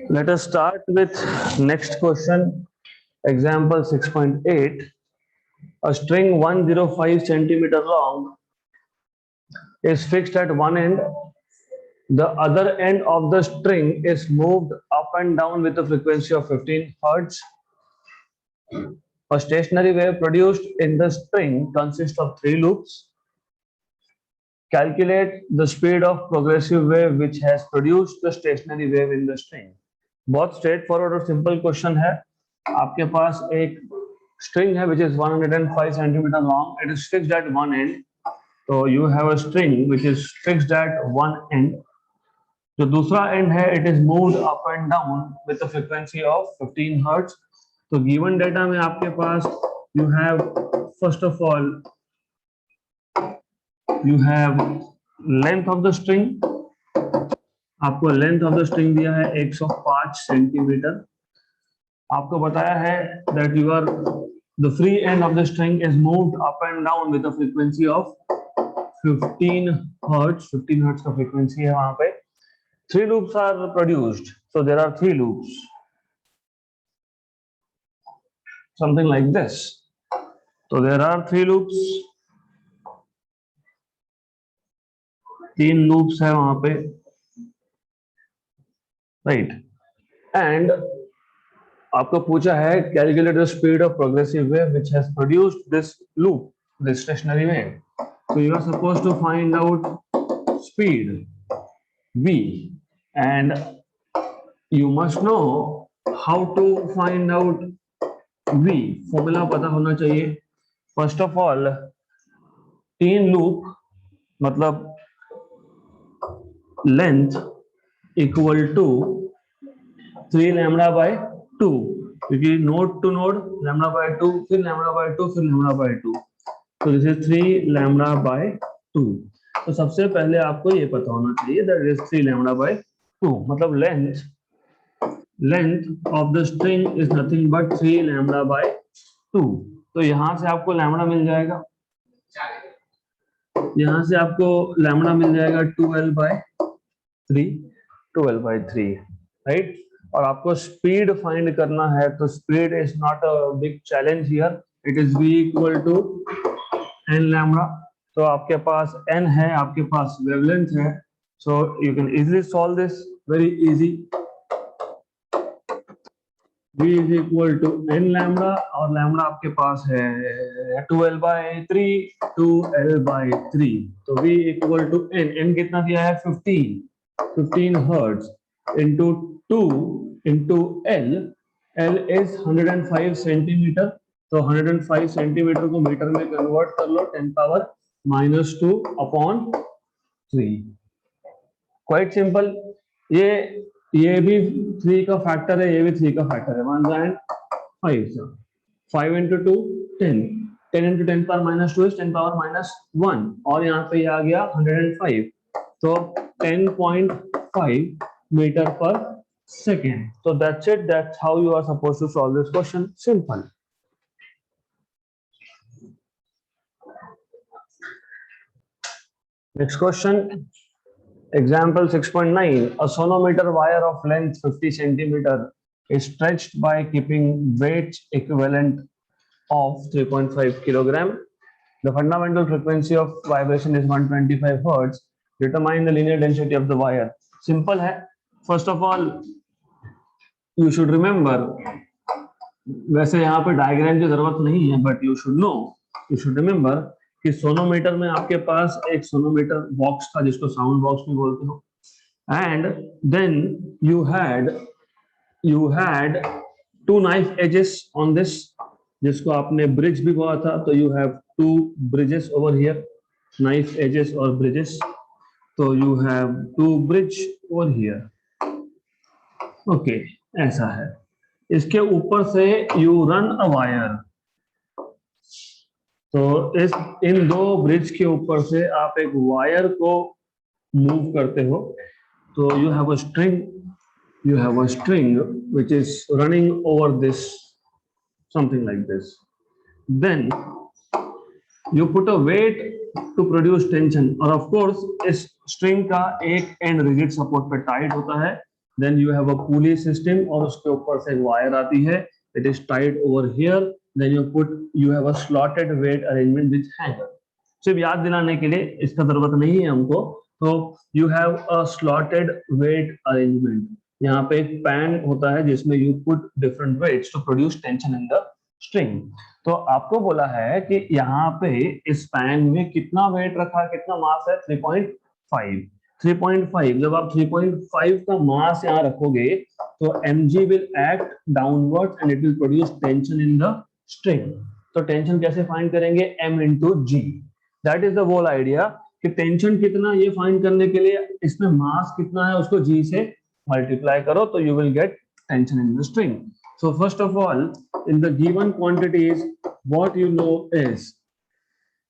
Let us start with next question. Example 6.8. A string 105 centimeter long is fixed at one end. The other end of the string is moved up and down with a frequency of 15 hertz. A stationary wave produced in the string consists of three loops. Calculate the speed of progressive wave which has produced the stationary wave in the string. बहुत straight forward और simple question है. आपके पास एक string है which is 105 centimeter long. It is fixed at one end. So you have a string which is fixed at one end. जो दूसरा end है it is moved up and down with a frequency of 15 hertz. तो given data में आपके पास you have first of all you have length of the string. आपको length of the string दिया है 105 centimetre. आपको बताया है that your the free end of the string is moved up and down with a frequency of 15 hertz. 15 hertz का frequency है वहां पे. Three loops are produced, so there are three loops, something like this. तो there are three loops, तीन loops है वहां पे, right. And आपको पूछा है calculate the speed of progressive wave which has produced this loop, this stationary wave. So you are supposed to find out speed v and you must know how to find out v. Formula पता होना चाहिए. First of all तीन loop मतलब length equal to 3 lambda by 2, क्योंकि node to node lambda by 2 फिर lambda by 2 फिर lambda by 2. तो this is 3 lambda by 2. तो सबसे पहले आपको ये पता होना चाहिए दैट इज 3 लैम्डा बाय 2. मतलब length of the string is nothing but 3 lambda by 2. तो यहां से आपको लैम्डा मिल जाएगा, यहां से आपको लैम्डा मिल जाएगा 12 बाय 3, 12 बाय 3, राइट. और आपको स्पीड फाइंड करना है, तो speed is not a big challenge here. It is v equal to n lambda. तो आपके पास n है, आपके पास वेवलेंथ है, so you can easily solve this, very easy. v is equal to n lambda और लैम्डा आपके पास है 12 बाय 3, 2l बाय 3. तो v इक्वल टू n कितना दिया है 15 hertz into 2 into l. l is 105 centimetre. तो 105 सेंटीमीटर को मीटर में कन्वर्ट कर लो, 10 पावर -2 अपॉन 3. Quite simple. ये भी 3 का फैक्टर है, ये भी 3 का फैक्टर है. 1 and 5, 5 into 2 10, 10 into 10 power -2 is 10 power -1 और यहाँ पे ये आ गया 105. तो 10.5 मीटर पर second. So that's it. That's how you are supposed to solve this question. Simple. Next question. Example 6.9. A sonometer wire of length 50 centimeter is stretched by keeping weight equivalent of 3.5 kilogram. The fundamental frequency of vibration is 125 hertz. Determine the linear density of the wire. Simple है. First of all, you should remember, वैसे यहाँ पे diagram की जरूरत नहीं है, but you should remember कि sonometer में आपके पास एक सोनोमीटर बॉक्स था जिसको साउंड बॉक्स में बोलते हो. And then you had 2 knife edges on this, जिसको आपने ब्रिज भी बोला था. तो you have 2 bridges over here, knife edges और ब्रिजेस. तो you have 2 bridge over here. Okay, ऐसा है. इसके ऊपर से यू रन अ वायर. तो इन 2 ब्रिज के ऊपर से आप एक वायर को मूव करते हो. तो you have a string which is running over this, something like this. Then you put a weight to produce tension. और of course इस स्ट्रिंग का एक एंड रिजिड सपोर्ट पे टाइट होता है, then you have a pulley system और उसके ऊपर से एक वायर आती है, it is tied over here, then you have a slotted weight arrangement with hanger. सिर्फ याद दिलाने के लिए, इसका जरूरत नहीं है हमको। तो you have a slotted weight arrangement, यहाँ पे एक पैन होता है जिसमें you put different weights to produce tension in the string. तो आपको बोला है कि यहाँ पे इस पैन में कितना वेट रखा, कितना मास है, 3.5। 3.5, जब आप 3.5 का मास यहाँ रखोगे तो mg will act downward and it will produce tension in the string. तो टेंशन कैसे फाइंड करेंगे, m into g। That is the whole idea कि टेंशन कितना, ये फाइंड करने के लिए इसमें मास कितना है उसको g से मल्टीप्लाई करो तो you will gate tension in the string. So first of all, in the given quantities, what you know is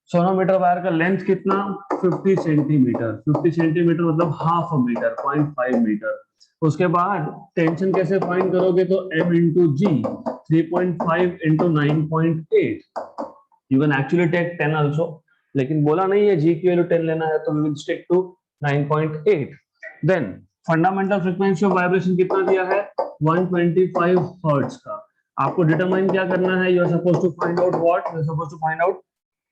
sonometer wire का लेंथ कितना, 50 सेंटीमीटर। 50 सेंटीमीटर मतलब हाफ अ मीटर, 0.5 मीटर। उसके बाद टेंशन कैसे find करोगे, तो m into g, 3.5 into 9.8। You can actually take 10 also, लेकिन बोला नहीं है g की वैल्यू 10 लेना है, तो we will stick to 9.8। Then fundamental frequency of vibration कितना दिया है, 125 हर्ट्ज का। आपको डिटरमाइन क्या करना है, you are supposed to find out what, you are supposed to find out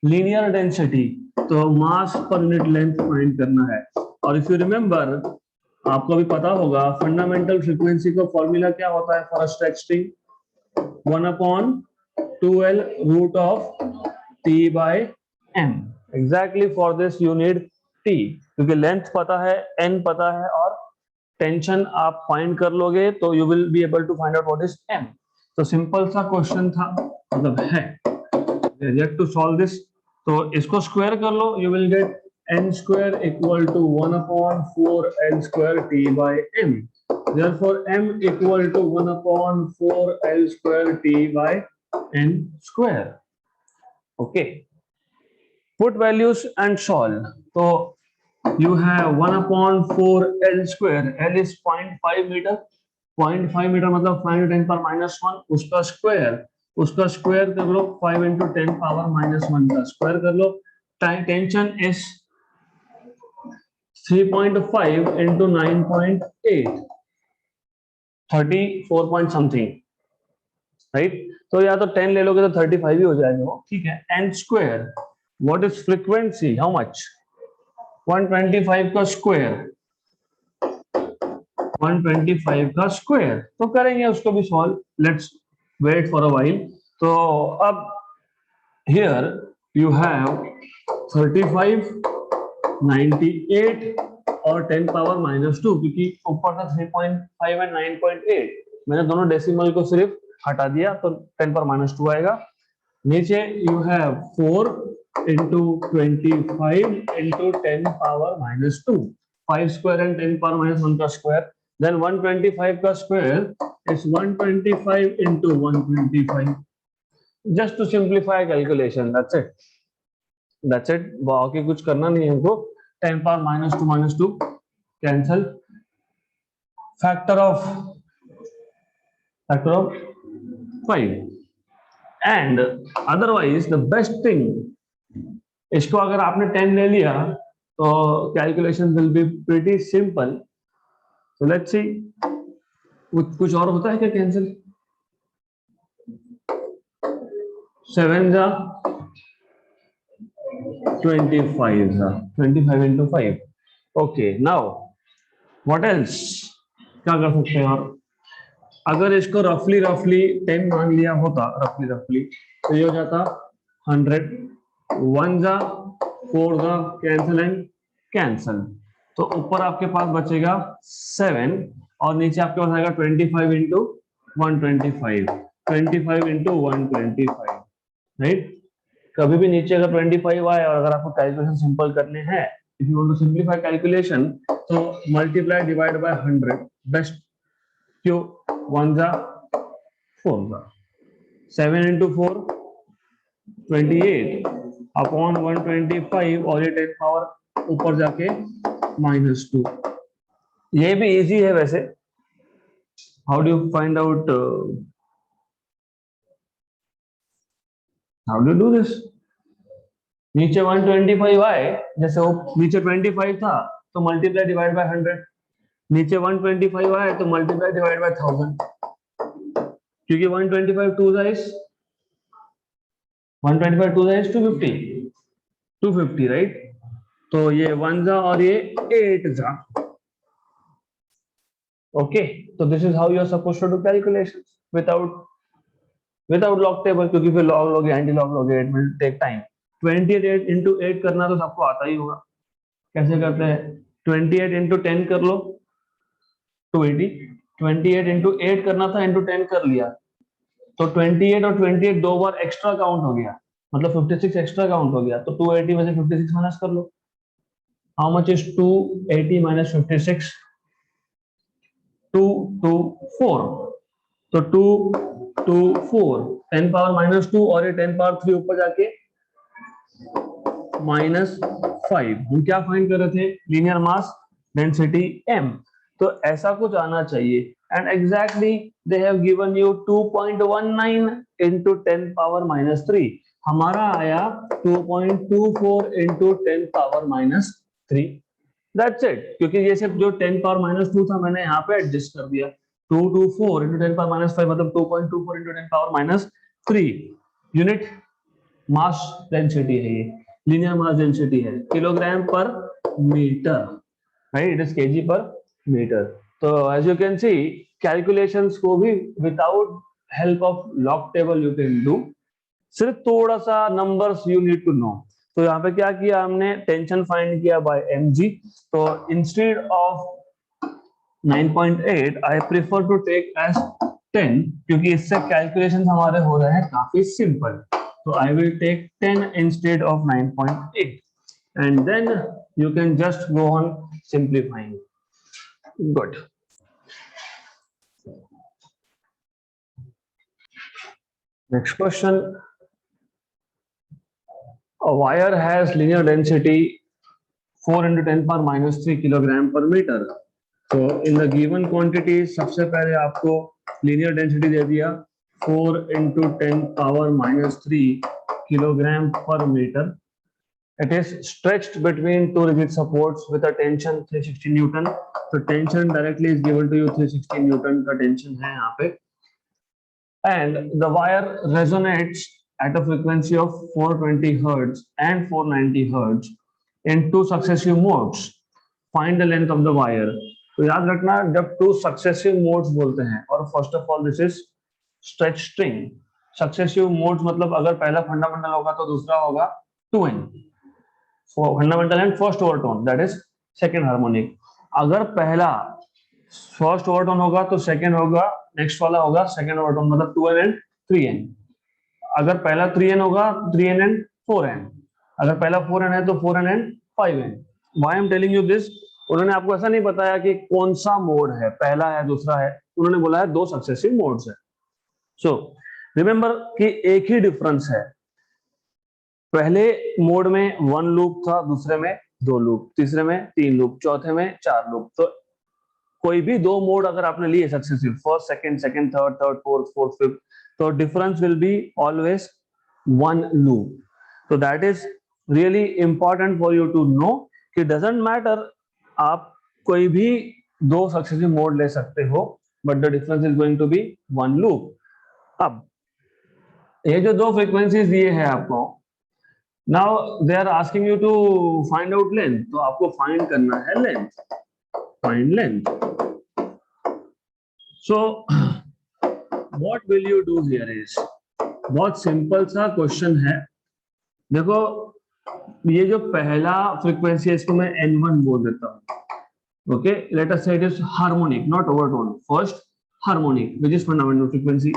linear density, तो mass per unit length find करना है। और इफ यू रिमेंबर, आपको भी पता होगा फंडामेंटल फ्रीक्वेंसी का फॉर्मूला क्या होता है for a stretch string, 1/2L root of T by M। Exactly for this you need T, क्योंकि लेंथ पता है, N पता है और टेंशन आप फाइंड कर लोगे तो you will be able to find out what is M। तो सिंपल सा क्वेश्चन था, मतलब है, यट टू सॉल्व दिस। तो इसको स्क्वायर कर लो, you will get n square equal to 1/4L square T by M। Therefore M equal to 1/4L square T by N square। Okay, put values and solve। तो you have 1/4L square, L is 0.5 metre, 0.5 metre मतलब 5 × 10⁻⁻1, उसका square कर लो, 5 × 10⁻⁻1 का square कर लो। Tension is 3.5 into 9.8, 34 point something, right. तो या तो 10 ले लोगे तो 35 ही हो जाएगा वो, ठीक है। n square, what is frequency, how much, 125 का स्क्वायर, 125 का स्क्वायर। तो करेंगे उसको भी solve, let's wait for a while. तो अब हियर यू हैव 35, 98 और 10⁻⁻2, क्योंकि ऊपर था 3.5 एंड 9.8, मैंने दोनों डेसिमल को सिर्फ हटा दिया तो 10⁻⁻2 आएगा। नीचे you have 4 into 25 into 10⁻⁻2, 5 square and 10⁻⁻1 का स्क्वायर। देन 125 का square is 125 into 125, just to simplify calculation, that's it, बाकी कुछ करना नहीं है हमको। 10⁻⁻2 cancel, factor of 5। And otherwise the best thing, इसको अगर आपने 10 ले लिया तो calculation will be pretty simple. So let's see, कुछ और होता है क्या कैंसिल, 7 जा 25 जा 25 into 5। Okay, now what else, क्या कर सकते हैं। और अगर इसको रफली 10 मान लिया होता, रफली तो ये हो जाता 100, 1 जा 4 जा कैंसिल एंड कैंसिल, तो ऊपर आपके पास बचेगा 7 और नीचे आपके पास आएगा 25 into 125, 25 into 125, राइट। कभी भी नीचे अगर 25 आए और अगर आपको कैलकुलेशन सिंपल करने हैं, if you want to simplify calculation, तो मल्टीप्लाई डिवाइड बाय 100 बेस्ट, क्यों, 1 जा 4 जा, 7 into 4 28 अपॉन 125 और ये 10 पावर ऊपर जाके -2। ये भी इजी है वैसे, how do you find out, how do do this. नीचे 125 आए, जैसे वो नीचे 25 था तो मल्टीप्लाई डिवाइड बाय 100, नीचे 125 आया तो मल्टीप्लाई डिवाइड बाय 1000, क्योंकि 125 two is 125 two is 250 right. तो ये 1 जा और ये 8 जा। ओके, तो this is how you are supposed to do calculations without log table, क्योंकि फिर लॉग लोगे एंटी लॉग लोगे, it will take time. 28 into 8 करना तो सबको आता ही होगा। कैसे करते हैं? 28 इंटू 10 कर लो, 280। 28 इंटू 8 करना था, इंटू 10 कर लिया, तो 28 और 28 दो बार एक्स्ट्रा काउंट हो गया, मतलब 56 एक्स्ट्रा काउंट हो गया। तो 280 में से 56 माइनस कर लो। How much is 280 minus 56? 224। तो 224 10 पावर माइनस 2 और ये 10 पावर 3 ऊपर जाके -5। हम क्या फाइंड कर रहे थे? Linear mass density m। तो ऐसा कुछ आना चाहिए, and exactly they have given you 2.19 into 10 power -3। हमारा आया 2.24 इंटू 10 पावर -3। That's it. क्योंकि ये सिर्फ जो 10 पावर -2 था मैंने यहाँ पे एडजस्ट कर दिया। 224 इंटू 10 पावर -5 मतलब 2.24 into 10 power -3 unit mass density है। ये लीनियर मास डेंसिटी है, kilogram per metre, right? It is kg per metre. तो as you can see calculations को भी without help of log table you can do. सिर्फ थोड़ा सा numbers you need to know. तो यहाँ पे क्या किया हमने? टेंशन फाइंड किया बाय mg। तो instead of 9.8 I prefer to take as 10, क्योंकि इससे कैलकुलेशन हमारे हो रहे हैं काफी simple. So I will take 10 instead of 9.8, and then you can just go on simplifying. Good. Next question. A wire has linear density 4 into 10 power -3 kilogram per meter. So in the given quantity, सबसे पहले आपको linear density दे दिया 4 into 10 power -3 kilogram per meter. It is stretched between two rigid supports with a tension 360 Newton. So tension directly is given to you 360 Newton का tension है यहाँ पे. And the wire resonates at a frequency of 420 Hertz and 490 Hertz in two successive modes. Find the length of the wire. तो याद रखना जब two successive modes बोलते हैं, और first of all this is stretch string. Successive modes मतलब अगर पहला fundamental होगा तो दूसरा होगा 2n. Fundamental and first overtone, that is second harmonic. अगर पहला फर्स्ट ओवरटोन होगा तो सेकंड होगा, नेक्स्ट वाला होगा सेकंड ओवरटोन, मतलब 2n एंड 3n। अगर पहला 3n होगा 3n एंड 4n। अगर पहला 4n है तो 4n and 5n। Why I am telling you this? उन्होंने आपको ऐसा नहीं बताया कि कौन सा मोड है, पहला है दूसरा है, उन्होंने बोला है दो सक्सेसिव मोड्स है। सो रिमेंबर कि एक ही डिफरेंस है, पहले मोड में 1 लूप था, दूसरे में 2 लूप, तीसरे में 3 लूप, चौथे में 4 लूप। तो कोई भी दो मोड अगर आपने लिए successive, first second, second third, third fourth, fourth fifth, तो difference will be always 1 loop. तो that is really important for you to know कि डजंट मैटर, आप कोई भी दो सक्सेसिव मोड ले सकते हो, but the difference is going to be 1 loop. अब ये जो दो फ्रीक्वेंसीज दिए हैं आपको, now they are asking you to find out length, तो आपको find करना है length, find length. So what will you do here is, बहुत सिंपल सा क्वेश्चन है। देखो ये जो पहला फ्रीक्वेंसी है इसको मैं n1 बोल देता हूँ। ओके, लेट अस से it is harmonic, not overtone. First harmonic which is fundamental frequency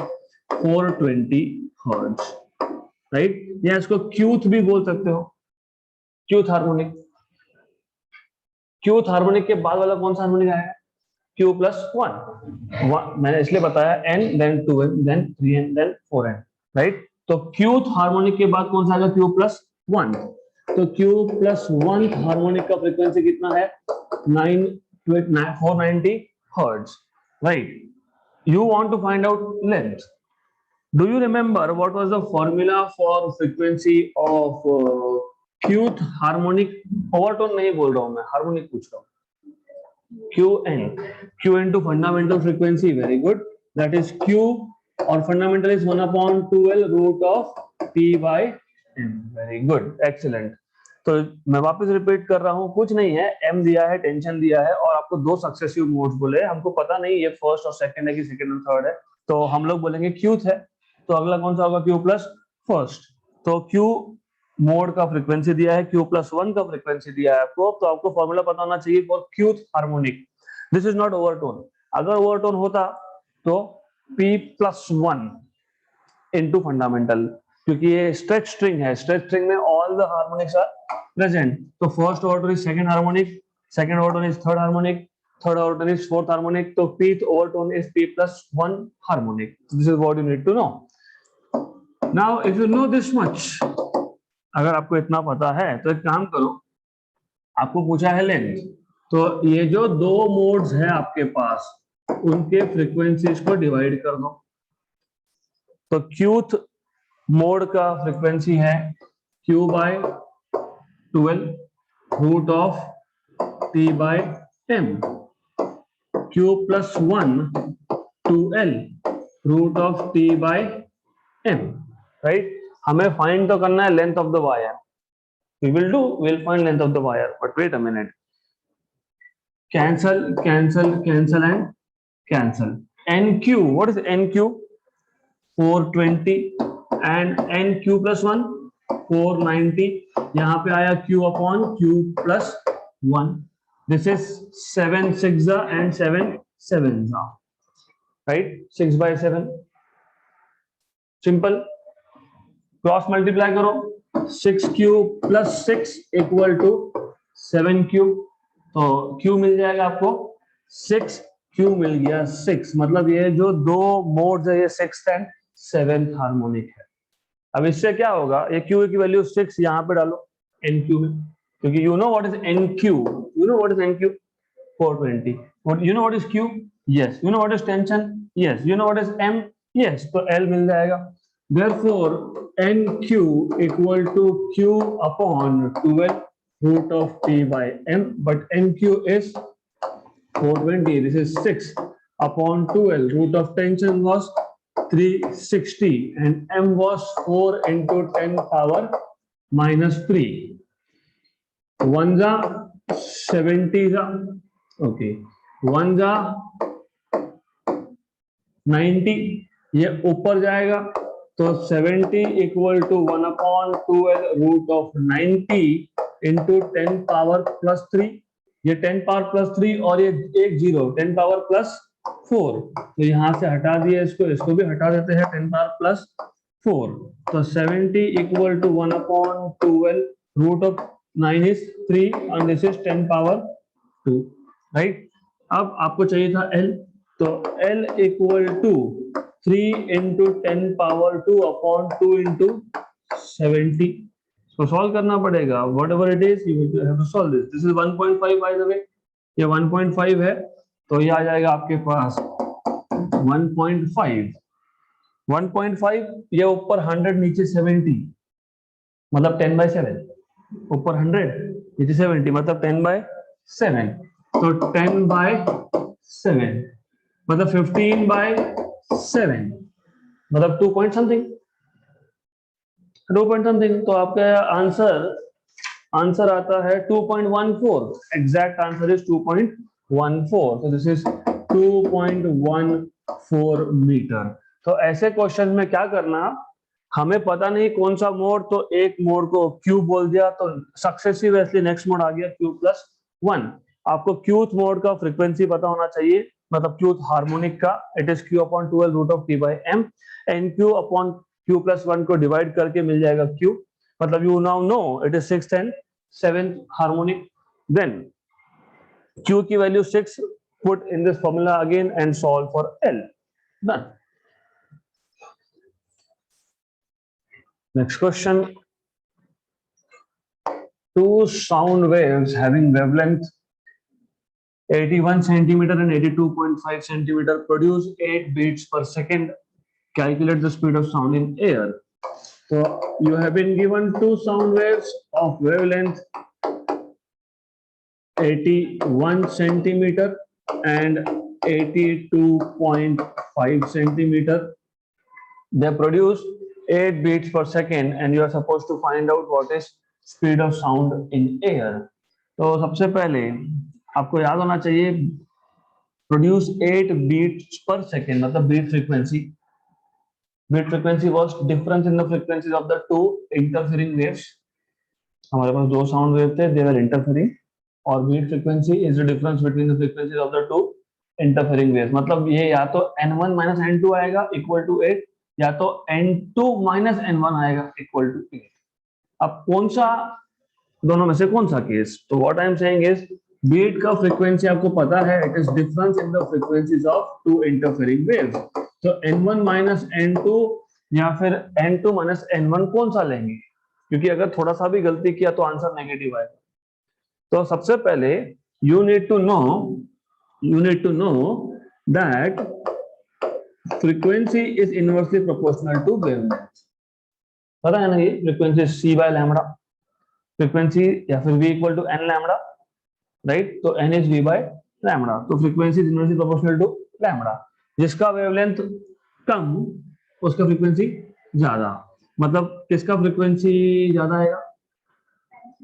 420 hertz, right? या इसको क्यूथ भी बोल सकते हो, क्यूथ हार्मोनिक। क्यूथ हार्मोनिक के बाद वाला कौन सा हार्मोनिक आएगा? Q plus 1। मैंने इसलिए बताया n, then 2n, then 3n, then 4n, right? तो क्यूथ हार्मोनिक के बाद कौन सा आएगा? Q plus 1। तो Q plus 1 हार्मोनिक का फ्रीक्वेंसी कितना है? 490 hertz, right? You want to find out length. Do you remember what was the formula for frequency of Qth harmonic? Overtone नहीं बोल रहा हूं मैं, हार्मोनिक पूछ रहा हूं। Qn, Q into fundamental frequency, very good, that is Q, और fundamental is 1/2L root of T by M, very good, excellent। तो मैं वापस रिपीट कर रहा हूँ, कुछ नहीं है, M दिया है, टेंशन दिया है, और आपको दो सक्सेसिव मोड्स बोले, हमको पता नहीं ये फर्स्ट और सेकंड है कि सेकंड और थर्ड है, तो हम लोग बोलेंगे Qth है, तो अगला कौन सा होगा, Q प्लस फर्स्ट। तो Q मोड का फ्रीक्वेंसी दिया है, Q प्लस 1 का फ्रीक्वेंसी दिया है आपको, तो आपको फॉर्मूला पता होना चाहिए for Qth harmonic. This is not overtone, अगर ओवरटोन होता तो P प्लस 1 इनटू फंडामेंटल, क्योंकि ये स्ट्रेच स्ट्रिंग है, स्ट्रेच स्ट्रिंग में all the harmonics are present, तो first order is second harmonic, second order is third harmonic, third order is fourth harmonic, तो pth overtone is P plus 1 harmonic. This is what you need to know. Now if you know this much, अगर आपको इतना पता है तो एक काम करो, आपको पूछा है लेंथ, तो ये जो दो मोड्स हैं आपके पास, उनके फ्रीक्वेंसीज को डिवाइड कर दो। तो Qth मोड का फ्रीक्वेंसी है Q by 12 root of T by M, Q plus 1 2L root of T by M, right. हमें फाइंड तो करना है length of the wire, we'll find length of the wire, but wait a minute, cancel and cancel, NQ, what is NQ, 420, and NQ plus 1 490, यहाँ पे आया Q upon Q plus 1, this is 7 6 and 7 7, right, 6 by 7, simple, cross multiply करो, 6Q plus 6 equal to 7Q, तो Q मिल जाएगा आपको 6Q मिल गया 6, मतलब ये जो दो मोड्स है ये सिक्स्थ एंड सेवेंथ हार्मोनिक है। अब इससे क्या होगा, ये Q की वैल्यू 6 यहाँ पे डालो NQ में, क्योंकि you know what is NQ, you know what is NQ, 420, what you know what is Q, yes, you know what is tension, yes, you know what is M, yes, तो L मिल जाएगा, therefore NQ equal to Q upon 12 root of T by M, but NQ is 420, this is 6 upon 12, root of tension was 360 and M was 4 into 10 power minus 3, 1 जा 70 जा, okay, 1 जा 90, ये ऊपर जाएगा, तो 70 equal to 1/12 root of 90 into 10 power plus 3, ये 10 power plus 3 और ये एक जीरो 10 पावर प्लस 4, तो यहाँ से हटा दिया इसको भी हटा देते हैं, 10 पावर प्लस 4, तो 70 equal to 1/12 root of 9 is 3 and this is 10 power 2, right. अब आपको चाहिए था L, तो L equal to 3 into 10 power 2 upon 2 into 70, इसको सॉल्व करना पड़ेगा, whatever it is you have to solve this, this is 1.5 by the way, ये 1.5 है, तो ये आ जाएगा आपके पास 1.5, 1.5, ये ऊपर 100 नीचे 70, मतलब 10 by 7, ऊपर 100 नीचे 70 मतलब 10 by 7, तो 10 by 7 मतलब 15 by 7 मतलब 2 point something, 2 point something, तो आपका आंसर आता है 2.14, एग्जैक्ट आंसर इज 2.14, तो दिस इज 2.14 मीटर। तो ऐसे क्वेश्चन में क्या करना, हमें पता नहीं कौन सा मोड, तो एक मोड को Q बोल दिया, तो सक्सेसिव इसलिए नेक्स्ट मोड आ गया Q प्लस 1। आपको Qth मोड का फ्रीक्वेंसी पता होना चाहिए, मतलब Qth हार्मोनिक का, it is Q upon 12 root of T by M, NQ upon Q plus 1 को डिवाइड करके मिल जाएगा Q, मतलब you now know it is 6th and 7th harmonic. Then Q की value 6, put in this formula again and solve for L, done. Next question. Two sound waves having wavelength 81 centimeter and 82.5 centimeter produce 8 beats per second. Calculate the speed of sound in air. So you have been given two sound waves of wavelength 81 centimeter and 82.5 centimeter. They produce 8 beats per second and you are supposed to find out what is speed of sound in air. तो सबसे पहले आपको याद होना चाहिए produce 8 beats per second मतलब beat frequency. Beat frequency was difference in the frequencies of the two interfering waves. हमारे पास दो साउंड वेव थे, they were interfering, और beat frequency is the difference between the frequencies of the two interfering waves. मतलब ये या तो n1 minus n2 आएगा इक्वल टू 8 या तो n2 माइनस n1 आएगा इक्वल टू 8. अब कौन सा दोनों में से कौन सा केस? तो what I am saying is beat का फ्रीक्वेंसी आपको पता है, it is difference in the frequencies of two interfering waves. तो n1 माइनस n2 या फिर n2 माइनस n1 कौन सा लेंगे? क्योंकि अगर थोड़ा सा भी गलती किया तो आंसर नेगेटिव आएगा. तो सबसे पहले you need to know that frequency is inversely proportional to wavelength. पता है ना ये frequency c by lambda, frequency या फिर v equal to n lambda, right? तो n is v by lambda, तो frequency is inversely proportional to lambda. जिसका wavelength कम उसका frequency ज्यादा. मतलब किसका frequency ज्यादा आएगा?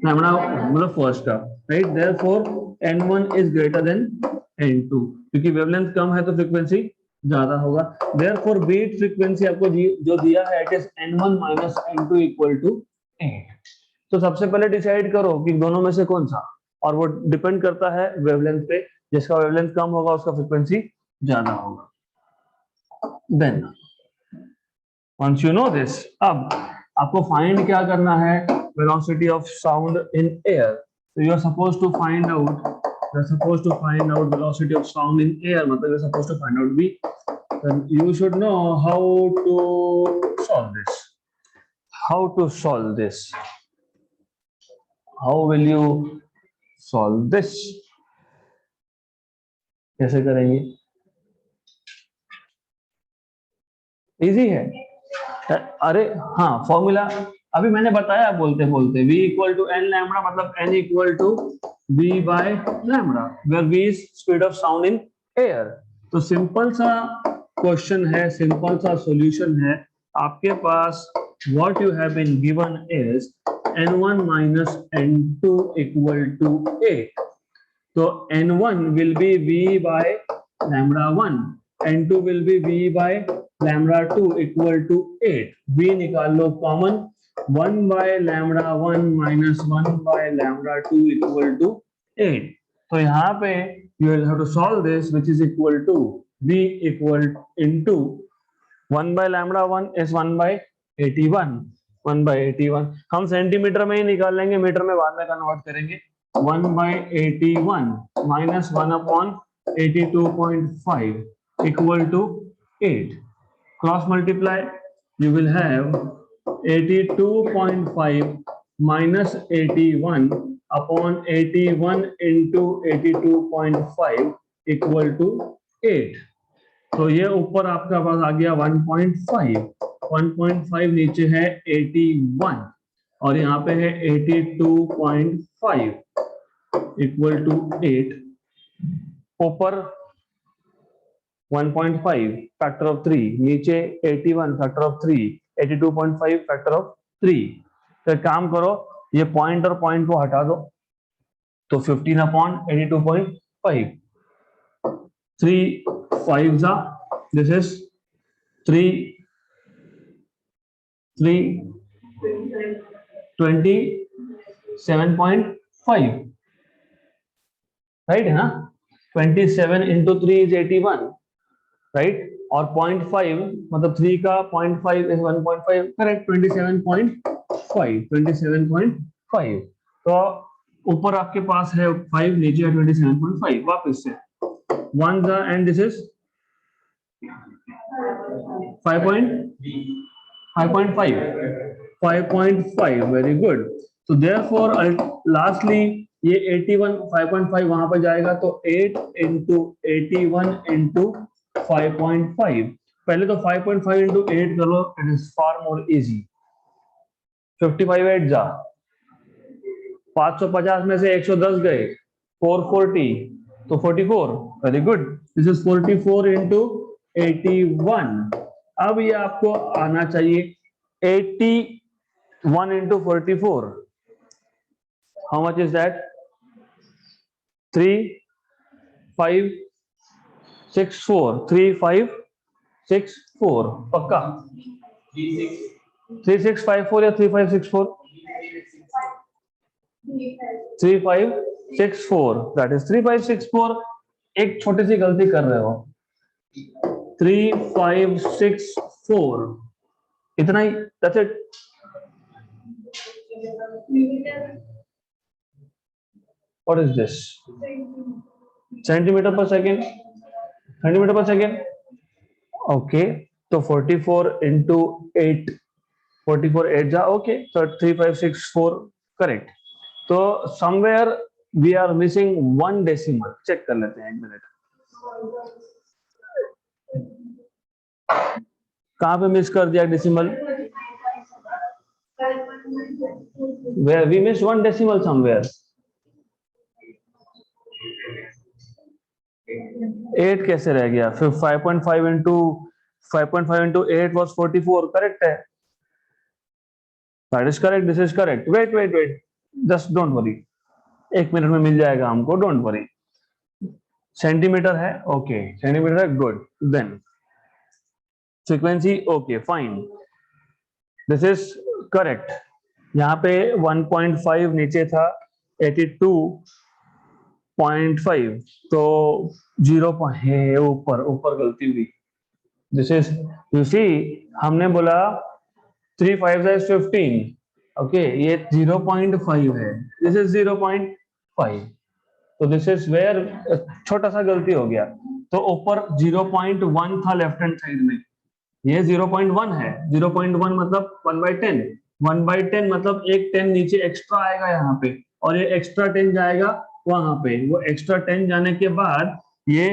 लैम्बडा मतलब फर्स्ट का, right. Therefore n1 is greater than n2, क्योंकि वेवलेंथ कम है तो फ्रीक्वेंसी ज्यादा होगा. देयरफॉर बीट फ्रीक्वेंसी आपको जो दिया है it is n1 minus n2 equal to 8. तो सबसे पहले डिसाइड करो कि दोनों में से कौन सा, और वो डिपेंड करता है वेवलेंथ पे. जिसका वेवलेंथ कम होगा उसका फ्रीक्वेंसी ज्यादा होगा. Then once you know this, अब आपको फाइंड क्या करना है? velocity of sound in air. So you are supposed to find out velocity of sound in air. मतलब you are supposed to find out v. Then you should know how to solve this. How will you solve this? कैसे करेंगे? Easy है. अरे हाँ, formula अभी मैंने बताया बोलते बोलते. v equal to n lambda मतलब n equal to v by lambda, where v is speed of sound in air. तो सिंपल सा क्वेश्चन है, सिंपल सा सॉल्यूशन है. आपके पास what you have been given is n1 minus n2 equal to 8. तो n1 will be v by lambda 1, n2 will be v by lambda 2 equal to 8. v निकाल लो common, 1 by lambda 1 minus 1 by lambda 2 equal to 8. तो यहाँ पे you will have to solve this, which is equal to v equal into 1 by lambda 1 is 1 by 81. 1 by 81 हम centimetre में ही निकाल लेंगे, metre में बाद में कन्वर्ट करेंगे. 1 by 81 minus 1 upon 82.5 equal to 8. Cross multiply, you will have 82.5 minus 81 upon 81 into 82.5 equal to 8. तो ये ऊपर आपका पास आ गया 1.5. 1.5 नीचे है 81 और यहाँ पे है 82.5 इक्वल टू 8. ऊपर 1.5 फैक्टर ऑफ 3, नीचे 81 फैक्टर ऑफ 3, 82.5 फैक्टर ऑफ 3. तो एक काम करो, ये पॉइंट और पॉइंट को हटा दो, तो 15 अपॉन 82.5. 3 5 जा, दिस इज 27.5, राइट है ना. 27 इंटू 3 इज 81, राइट. और 0.5 मतलब 3 का 0.5 इज 1.5, करेक्ट. 27.5. तो ऊपर आपके पास है 5, नीचे है 27.5. वापस से 1 जा and this is 5.5. Very good. तो देयरफॉर लास्टली ये 81 5.5 वहां पर जाएगा, तो 8 इंटू 81 इंटू 5.5. पहले तो 5.5 इंटू 8 कर लो, it is far more easy. 55 8 जा, 550 में से 110 गए, 440, तो 44, very good, this is 44 into 81। अब ये आपको आना चाहिए 81 into 44, how much is that? 3564, 3564 पक्का? 3654 या 3564? 3564, दैट इज 3564। एक छोटी सी गलती कर रहे हो, 3564, इतना ही, that's it. What is this? Centimetre per second, centimetre per second, okay. तो 44 इंटू 8, 44 8 जा, ओके, तो 3564 करेक्ट। तो somewhere we are missing 1 decimal, check कर लेते हैं, 1 मिनट। कहां पे मिस कर दिया decimal? Where we missed 1 decimal somewhere. 8 कैसे रह गया? फिर 5.5 into 8 was 44, करेक्ट है? That is correct, this is correct. Wait, just don't worry, 1 minute में मिल जाएगा हमको, डोंट वरी। सेंटीमीटर है, ओके, सेंटीमीटर है, good. Then frequency, okay fine, this is correct. यहाँ पे 1.5 नीचे था, 82.5, तो 0 ऊपर ऊपर गलती हुई। दिस इज, यू सी, हमने बोला 3 5 is 15, ओके, ये 0.5 है, दिस इज 0.5, तो दिस इज वेयर छोटा सा गलती हो गया। तो ऊपर 0.1 था लेफ्ट हैंड साइड में, ये 0.1 है। 0.1 मतलब 1/10, 1/10 मतलब एक 10 नीचे एक्स्ट्रा आएगा यहाँ पे, और ये एक्स्ट्रा 10 जाएगा वहां पे। वो एक्स्ट्रा 10 जाने के बाद ये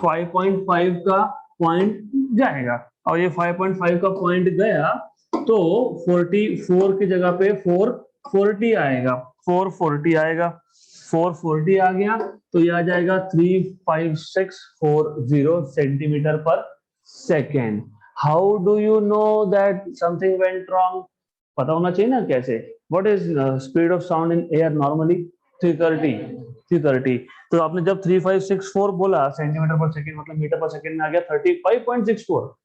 5.5 का पॉइंट जाएगा, और ये 5.5 का पॉइंट गया तो 44 की जगह पे 440 आएगा, 440 आएगा, 440 आ गया, तो ये आ जाएगा 35640 centimetre per second. How do you know that something went wrong? पता होना चाहिए ना कैसे। What is speed of sound in air normally? 330। तो आपने जब 3564 बोला सेंटीमीटर पर सेकेंड, मतलब मीटर पर सेकेंड में आ गया 35.64,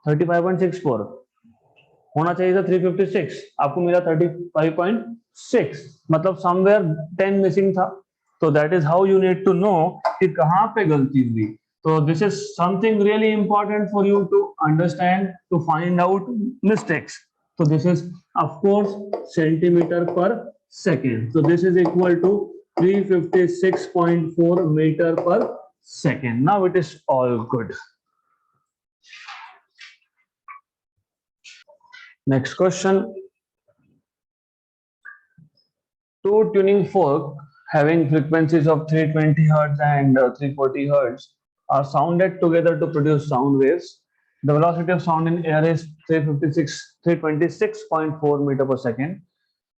35.64 होना चाहिए था 356, आपको मिला 35.6, मतलब समवेयर 10 मिसिंग था। तो that is how you need to know कि कहां पे गलती हुई। तो this is something really important for you to understand, to find out mistakes. तो this is of course centimetre per second, so this is equal to 356.4 meter per second. Now it is all good. Next question. Two tuning fork having frequencies of 320 Hz and 340 Hz are sounded together to produce sound waves. The velocity of sound in air is 326.4 meter per second.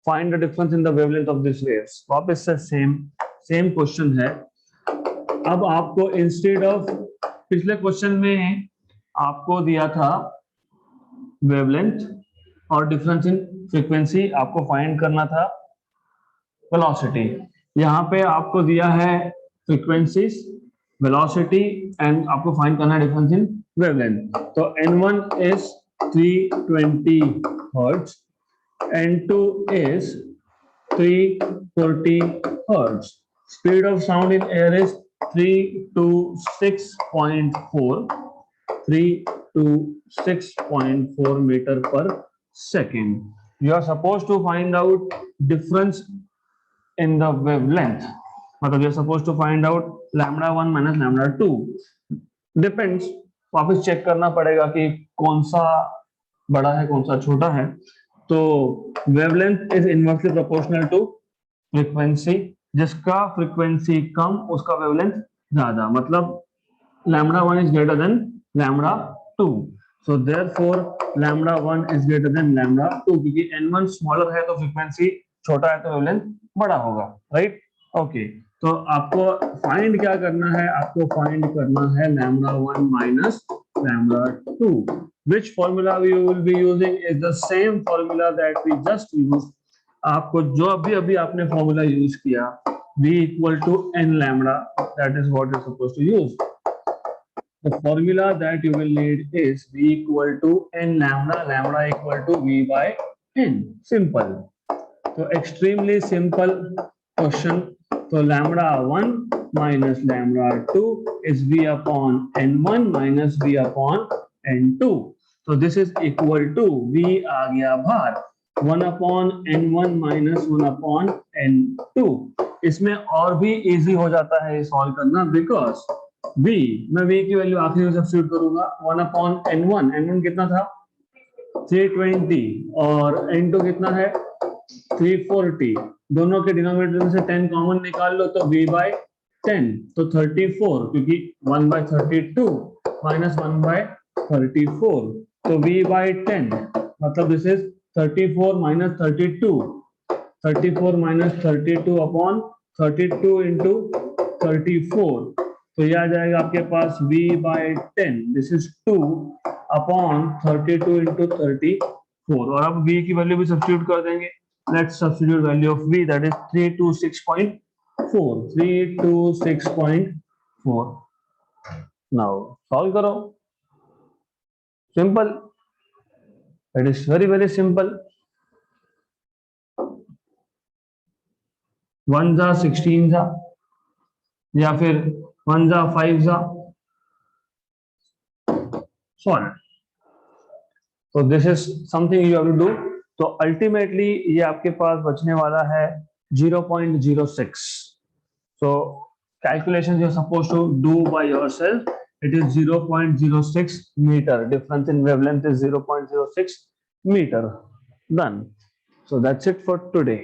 Find the difference in the wavelength of these waves. वापस से same question है। अब आपको instead of, पिछले question में आपको दिया था वेवलेंथ और डिफरेंस इन फ्रीक्वेंसी, आपको फाइंड करना था वेलोसिटी। यहाँ पे आपको दिया है फ्रीक्वेंसीज, वेलोसिटी, एंड आपको फाइंड करना है डिफरेंस इन वेवलेंथ। तो N1 is 320 Hz, N2 is 340 Hz. Speed of sound in air is 326.4 meter per second. You are supposed to find out difference in the wavelength. मतलब you are supposed to find out λ1 minus λ2. Depends. वापस check करना पड़ेगा कि कौन सा बड़ा है कौन सा छोटा है। तो wavelength is inversely proportional to frequency, जिसका फ्रीक्वेंसी कम उसका वेवलेंथ ज्यादा, मतलब λ1 is greater than λ2, so therefore λ1 is greater than λ2, क्योंकि N1 स्मॉलर है तो फ्रीक्वेंसी छोटा है तो वेवलेंथ बड़ा होगा, राइट? ओके, तो आपको फाइंड क्या करना है, आपको फाइंड करना है λ1 minus λ2. Which formula we will be using is the same formula that we just used. आपको जो अभी आपने फॉर्मूला यूज किया, v equal to n lambda, that is what you're supposed to use. The formula that you will need is v equal to n lambda, lambda equal to v by n. Simple. तो extremely simple question. तो λ1 minus λ2 is v upon n1 minus v upon n2. तो this is equal to v आ गया बाहर 1 upon n1 minus 1 upon n2. इसमें और भी easy हो जाता है सॉल्व करना, बिकॉज v, मैं v की वैल्यू आखिरी में सब्स्टिट्यूट करूंगा 1 upon n1. n1 कितना था 320 और n2 कितना है 340. दोनों के डिनोमिनेटर में से 10 कॉमन निकाल लो तो v by 10, तो 34, क्योंकि 1 by 32 माइनस 1 by 34, तो v by 10 मतलब this is 34 minus 32, 34 minus 32 upon 32 into 34, तो ये आ जाएगा आपके पास v by 10, this is 2 upon 32 into 34. और अब v की वैल्यू भी सब्स्टिट्यूट कर देंगे. Let's substitute value of v, that is 326.4. 326.4. Now solve करो. Simple. That is very simple. 1 जा 16 जा या फिर 1 जा 5 जा. Solve. So this is something you have to do. तो अल्टीमेटली ये आपके पास बचने वाला है 0.06. So calculation you are suppose to do by yourself. It is 0.06 metre. Difference in wavelength is 0.06 metre. Done. So that's it for today.